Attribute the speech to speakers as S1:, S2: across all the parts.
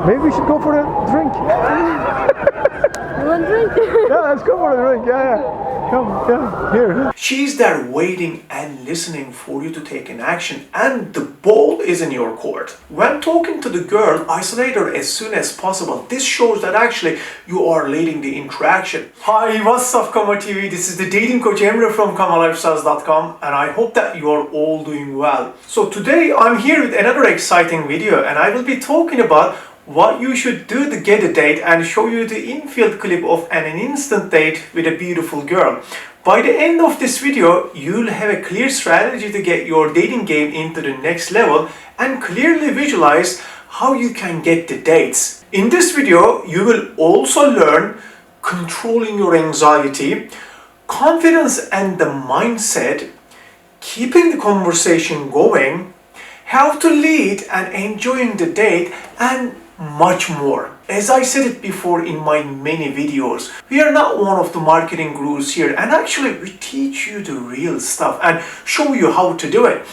S1: Maybe we should go for a drink.
S2: You want drink?
S1: Yeah, let's go for a drink. Yeah. Come, yeah, here.
S3: She's there waiting and listening for you to take an action, and the ball is in your court. When talking to the girl, isolate her as soon as possible. This shows that actually you are leading the interaction. Hi, what's up, KamaTV? This is the dating coach Emre from KamaLifestyles.com, and I hope that you are all doing well. So today I'm here with another exciting video, and I will be talking about what you should do to get a date and show you the infield clip of an instant date with a beautiful girl. By the end of this video, you'll have a clear strategy to get your dating game into the next level and clearly visualize how you can get the dates. In this video, you will also learn controlling your anxiety, confidence and the mindset, keeping the conversation going, how to lead and enjoying the date, and much more. As I said it before in my many videos, we are not one of the marketing gurus here, and actually we teach you the real stuff and show you how to do it.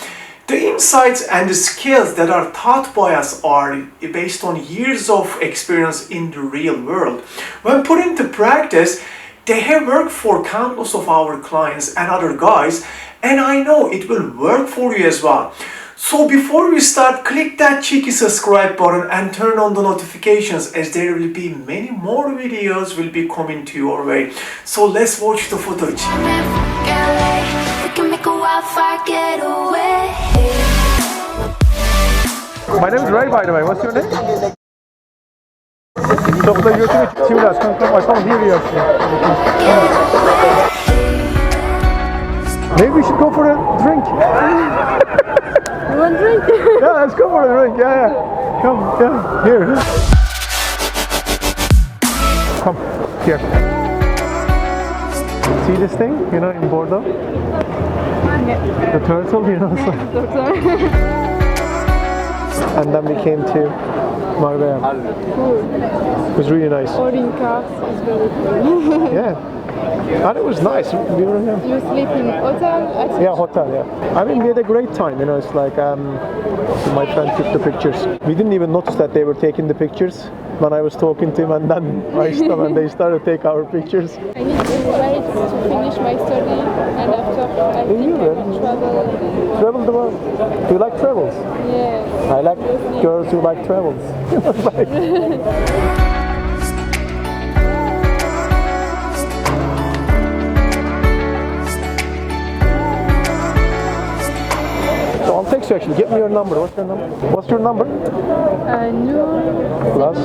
S3: The insights and the skills that are taught by us are based on years of experience in the real world. When put into practice, they have worked for countless of our clients and other guys, and I know it will work for you as well. So before we start, click that cheeky subscribe button and turn on the notifications, as there will be many more videos will be coming to your way. So let's watch the footage.
S1: My name is Ray, by the way. What's your name? Çok da götünü çivler. Come, I can't hear you actually. Maybe we should go for a drink.
S2: You want drink?
S1: Yeah, let's go for a drink. Yeah. Come, yeah, here. Come, here. See this thing, you know, in Bordeaux?
S2: Yeah.
S1: The turtle, you know? And then we came to Marbella. It was really nice.
S2: Ordering cars is very cool.
S1: Yeah. And it was nice. We were here.
S2: You sleep in hotel?
S1: Yeah, hotel, yeah. I mean, we had a great time, you know, it's like, my friend took the pictures. We didn't even notice that they were taking the pictures when I was talking to him, and then I stopped and they started to take our pictures.
S2: I need to wait to finish my study, and after I think I will travel.
S1: Travel the world. Do you like travels?
S2: Yeah.
S1: I like girls who like travels. So I'll text you actually. Give me your number. What's your number? What's your number?
S2: New.
S1: Plus?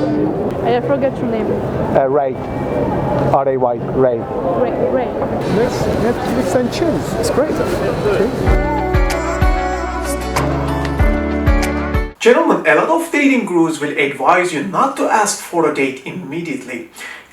S2: I forgot your name.
S1: Ray. R-A-Y. Ray.
S2: Ray.
S1: Netflix and chill. It's great. Okay.
S3: Gentlemen, a lot of dating gurus will advise you not to ask for a date immediately.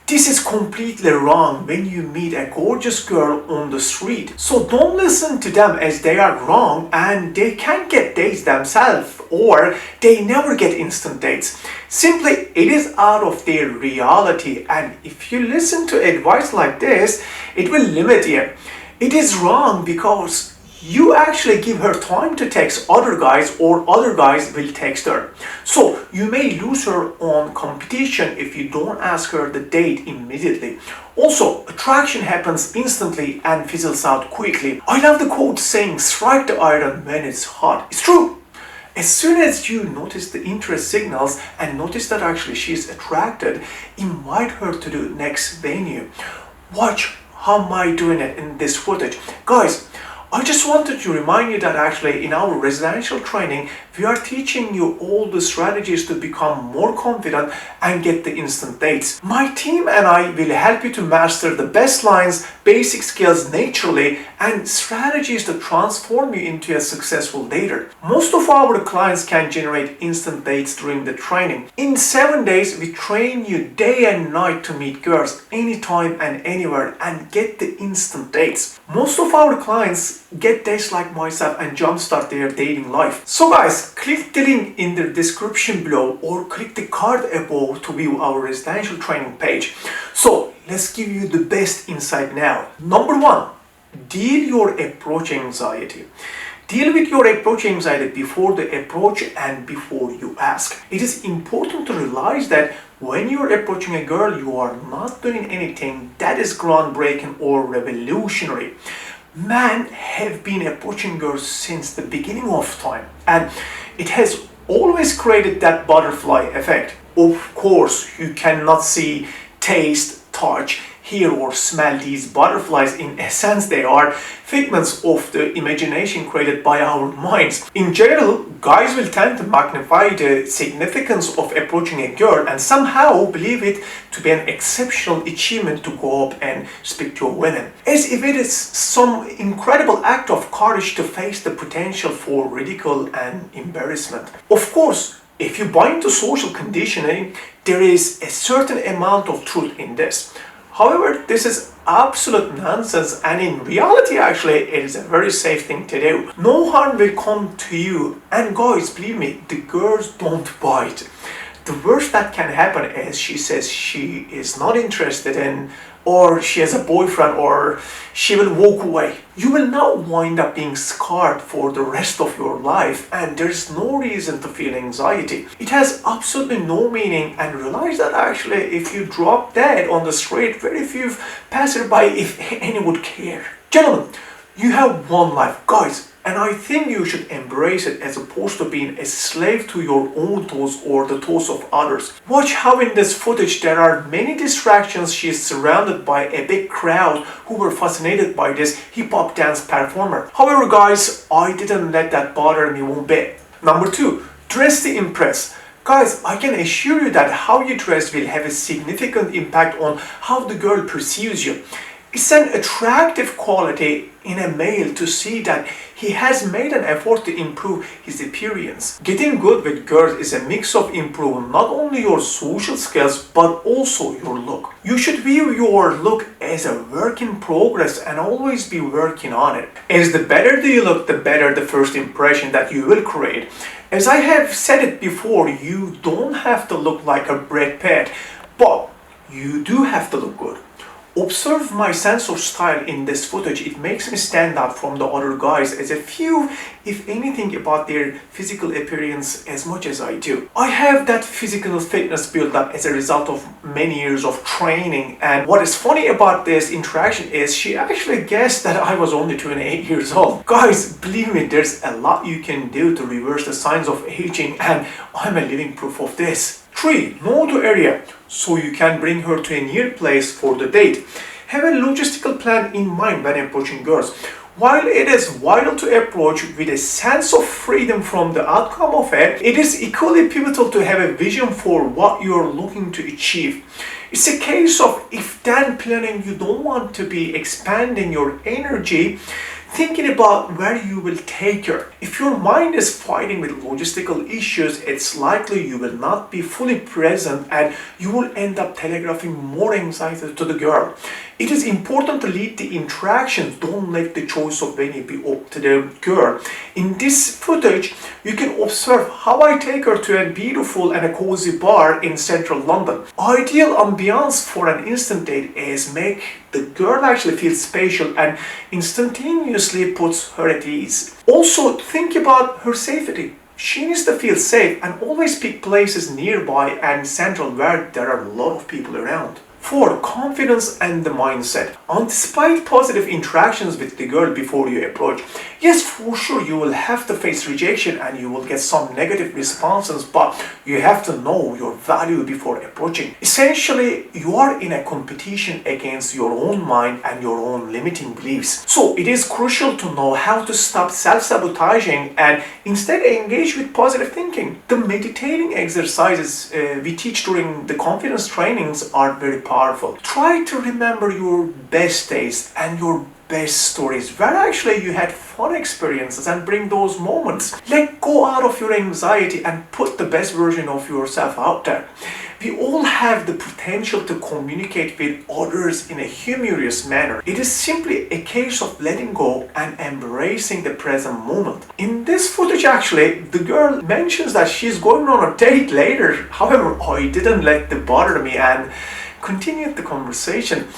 S3: This is completely wrong when you meet a gorgeous girl on the street. So don't listen to them, as they are wrong and they can't get dates themselves, or they never get instant dates. Simply, it is out of their reality, and if you listen to advice like this, it will limit you. It is wrong because you actually give her time to text other guys, or other guys will text her. So you may lose her on competition if you don't ask her the date immediately. Also, attraction happens instantly and fizzles out quickly. I love the quote saying, strike the iron when it's hot. It's true. As soon as you notice the interest signals and notice that actually she's attracted, invite her to the next venue. Watch how am I doing it in this footage. Guys, I just wanted to remind you that actually in our residential training, we are teaching you all the strategies to become more confident and get the instant dates. My team and I will help you to master the best lines, basic skills naturally, and strategies to transform you into a successful dater. Most of our clients can generate instant dates during the training. In 7 days, we train you day and night to meet girls anytime and anywhere and get the instant dates. Most of our clients get dates like myself and jumpstart their dating life. So guys, click the link in the description below or click the card above to view our residential training page. So let's give you the best insight now. Number one, deal your approach anxiety. Deal with your approach anxiety before the approach and before you ask. It is important to realize that when you're approaching a girl, you are not doing anything that is groundbreaking or revolutionary. Men have been approaching girls since the beginning of time, and it has always created that butterfly effect. Of course, you cannot see, taste, touch, hear or smell these butterflies. In essence, they are figments of the imagination created by our minds. In general, guys will tend to magnify the significance of approaching a girl and somehow believe it to be an exceptional achievement to go up and speak to a woman, as if it is some incredible act of courage to face the potential for ridicule and embarrassment. Of course, if you buy into social conditioning, there is a certain amount of truth in this. However, this is absolute nonsense, and in reality actually it is a very safe thing to do. No harm will come to you, and guys, believe me, the girls don't bite. The worst that can happen is she says she is not interested in, or she has a boyfriend, or she will walk away. You will now wind up being scarred for the rest of your life, and there's no reason to feel anxiety. It has absolutely no meaning, and realize that actually if you drop dead on the street, very few passerby, if any, would care. Gentlemen, you have one life, guys, and I think you should embrace it as opposed to being a slave to your own thoughts or the thoughts of others. Watch how in this footage there are many distractions. She is surrounded by a big crowd who were fascinated by this hip-hop dance performer. However, guys, I didn't let that bother me one bit. Number 2, dress to impress. Guys, I can assure you that how you dress will have a significant impact on how the girl perceives you. It's an attractive quality in a male to see that he has made an effort to improve his appearance. Getting good with girls is a mix of improving not only your social skills but also your look. You should view your look as a work in progress and always be working on it. As the better you look, the better the first impression that you will create. As I have said it before, you don't have to look like a Brad Pitt, but you do have to look good. Observe my sense of style in this footage. It makes me stand out from the other guys as a few, if anything, about their physical appearance as much as I do. I have that physical fitness built up as a result of many years of training, and what is funny about this interaction is she actually guessed that I was only 28 years old. Guys, believe me, there's a lot you can do to reverse the signs of aging, and I'm a living proof of this. 3. Know the area, so you can bring her to a near place for the date. Have a logistical plan in mind when approaching girls. While it is vital to approach with a sense of freedom from the outcome of it, it is equally pivotal to have a vision for what you're looking to achieve. It's a case of if-then planning. You don't want to be expanding your energy thinking about where you will take her. If your mind is fighting with logistical issues, it's likely you will not be fully present and you will end up telegraphing more anxiety to the girl. It is important to lead the interaction. Don't let the choice of venue be up to the girl. In this footage, you can observe how I take her to a beautiful and a cozy bar in central London. Ideal ambiance for an instant date is make the girl actually feel spatial and instantaneously puts her at ease. Also, think about her safety. She needs to feel safe and always pick places nearby and central where there are a lot of people around. 4. Confidence and the mindset. Anticipate positive interactions with the girl before you approach. Yes, for sure, you will have to face rejection and you will get some negative responses, but you have to know your value before approaching. Essentially, you are in a competition against your own mind and your own limiting beliefs. So it is crucial to know how to stop self-sabotaging and instead engage with positive thinking. The meditating exercises we teach during the confidence trainings are very powerful. Try to remember your best days and your best stories where actually you had fun experiences and bring those moments. Let go out of your anxiety and put the best version of yourself out there. We all have the potential to communicate with others in a humorous manner. It is simply a case of letting go and embracing the present moment. In this footage actually, the girl mentions that she's going on a date later. However, I didn't let it bother me and continued the conversation.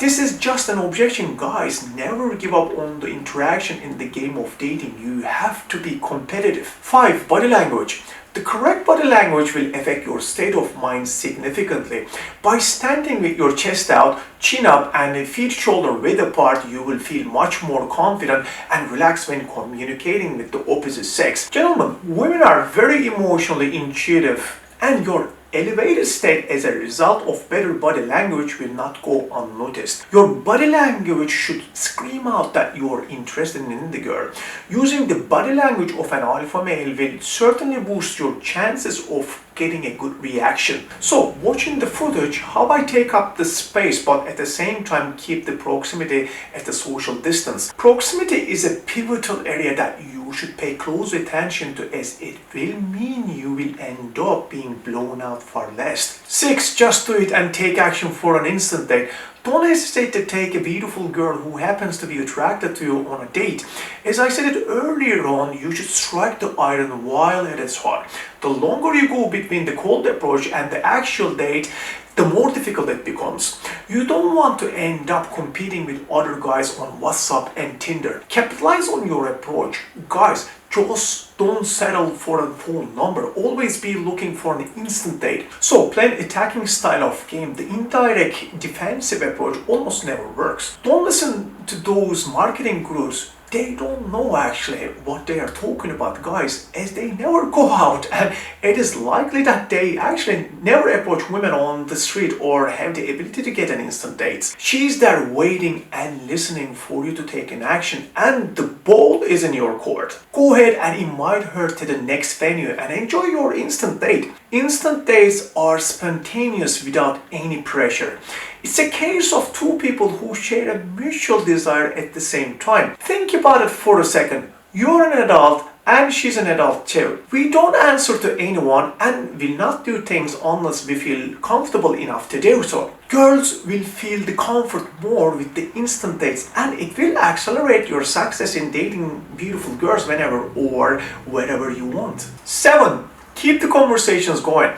S3: This is just an objection, guys. Never give up on the interaction in the game of dating. You have to be competitive. 5. Body language. The correct body language will affect your state of mind significantly. By standing with your chest out, chin up, and feet shoulder width apart, you will feel much more confident and relaxed when communicating with the opposite sex. Gentlemen, women are very emotionally intuitive, and your elevated state as a result of better body language will not go unnoticed. Your body language should scream out that you are interested in the girl. Using the body language of an alpha male will certainly boost your chances of getting a good reaction. So, watching the footage, how I take up the space but at the same time keep the proximity at a social distance. Proximity is a pivotal area that you should pay close attention to, as it will mean you will end up being blown out for less. 6. Just do it and take action for an instant date. Don't hesitate to take a beautiful girl who happens to be attracted to you on a date. As I said it earlier on, you should strike the iron while it is hot. The longer you go between the cold approach and the actual date, the more difficult it becomes. You don't want to end up competing with other guys on WhatsApp and Tinder. Capitalize on your approach. Guys, just don't settle for a phone number. Always be looking for an instant date. So, play an attacking style of game. The indirect defensive approach almost never works. Don't listen to those marketing gurus. They don't know actually what they are talking about, guys, as they never go out, and it is likely that they actually never approach women on the street or have the ability to get an instant date. She's there waiting and listening for you to take an action, and the ball is in your court. Go ahead and invite her to the next venue and enjoy your instant date. Instant dates are spontaneous without any pressure. It's a case of two people who share a mutual desire at the same time. Think about it for a second. You're an adult and she's an adult too. We don't answer to anyone and will not do things unless we feel comfortable enough to do so. Girls will feel the comfort more with the instant dates, and it will accelerate your success in dating beautiful girls whenever or wherever you want. 7. Keep the conversations going.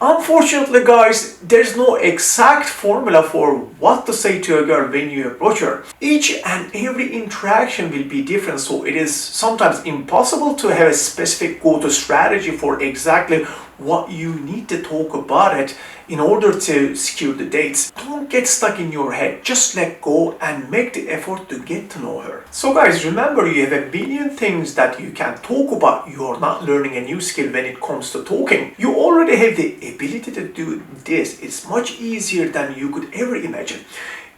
S3: Unfortunately, guys, there's no exact formula for what to say to a girl when you approach her. Each and every interaction will be different, so it is sometimes impossible to have a specific go-to strategy for exactly what you need to talk about it in order to secure the dates. Don't get stuck in your head, just let go and make the effort to get to know her. So guys, remember, you have a billion things that you can talk about. You are not learning a new skill when it comes to talking. You already have the ability to do this. It's much easier than you could ever imagine.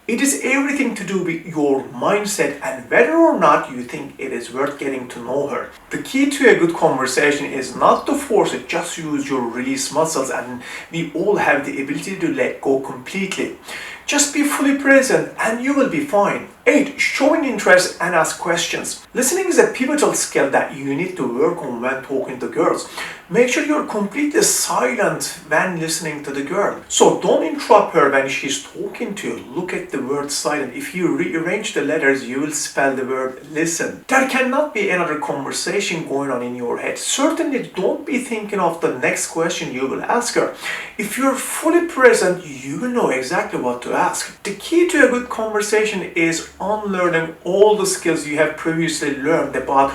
S3: It is everything to do with your mindset and whether or not you think it is worth getting to know her. The key to a good conversation is not to force it, just use your release muscles, and we all have the ability to let go completely. Just be fully present and you will be fine. 8. Showing interest and ask questions. Listening is a pivotal skill that you need to work on when talking to girls. Make sure you're completely silent when listening to the girl. So don't interrupt her when she's talking to you. Look at the word silent. If you rearrange the letters, you will spell the word listen. There cannot be another conversation going on in your head. Certainly don't be thinking of the next question you will ask her. If you're fully present, you will know exactly what to ask. The key to a good conversation is unlearning all the skills you have previously learned about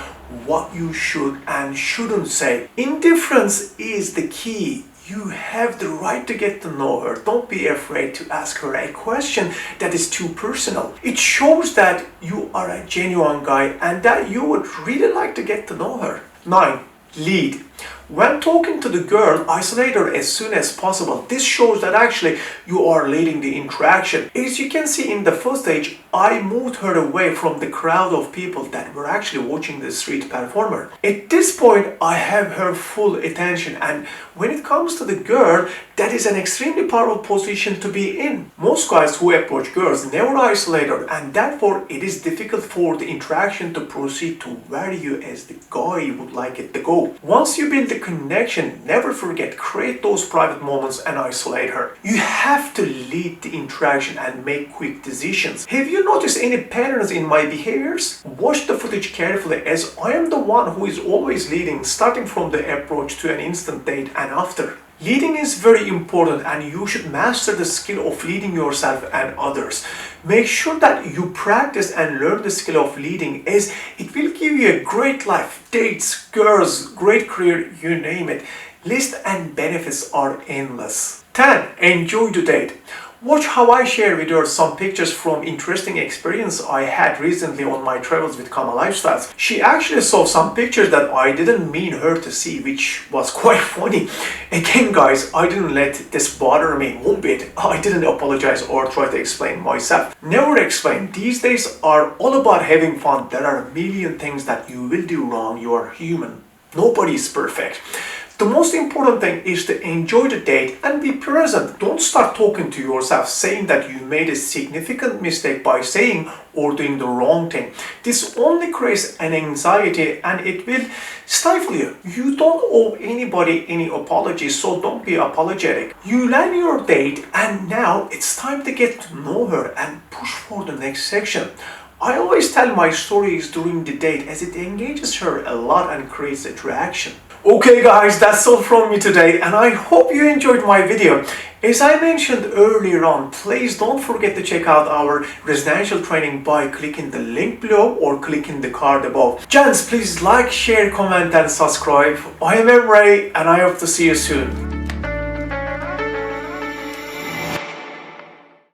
S3: what you should and shouldn't say. Indifference is the key. You have the right to get to know her. Don't be afraid to ask her a question that is too personal. It shows that you are a genuine guy and that you would really like to get to know her. 9. Lead. When talking to the girl, isolate her as soon as possible. This shows that actually you are leading the interaction. As you can see in the first stage, I moved her away from the crowd of people that were actually watching the street performer. At this point, I have her full attention, and when it comes to the girl, that is an extremely powerful position to be in. Most guys who approach girls never isolate her, and therefore it is difficult for the interaction to proceed to where you as the guy would like it to go. Once you build the connection, never forget, create those private moments and isolate her. You have to lead the interaction and make quick decisions. Have you noticed any patterns in my behaviors? Watch the footage carefully, as I am the one who is always leading, starting from the approach to an instant date and after. Leading is very important and you should master the skill of leading yourself and others. Make sure that you practice and learn the skill of leading, as it will give you a great life, dates, girls, great career, you name it. List and benefits are endless. 10. Enjoy the date. Watch how I share with you some pictures from interesting experience I had recently on my travels with Kama Lifestyles. She actually saw some pictures that I didn't mean her to see, which was quite funny. Again guys, I didn't let this bother me one bit. I didn't apologize or try to explain myself. Never explain. These days are all about having fun. There are a million things that you will do wrong. You are human. Nobody is perfect. The most important thing is to enjoy the date and be present. Don't start talking to yourself saying that you made a significant mistake by saying or doing the wrong thing. This only creates an anxiety and it will stifle you. You don't owe anybody any apologies, so don't be apologetic. You land your date and now it's time to get to know her and push for the next section. I always tell my stories during the date as it engages her a lot and creates attraction. Okay guys, that's all from me today and I hope you enjoyed my video. As I mentioned earlier on, please don't forget to check out our residential training by clicking the link below or clicking the card above. Gents, please like, share, comment and subscribe. I am Emre and I hope to see you soon.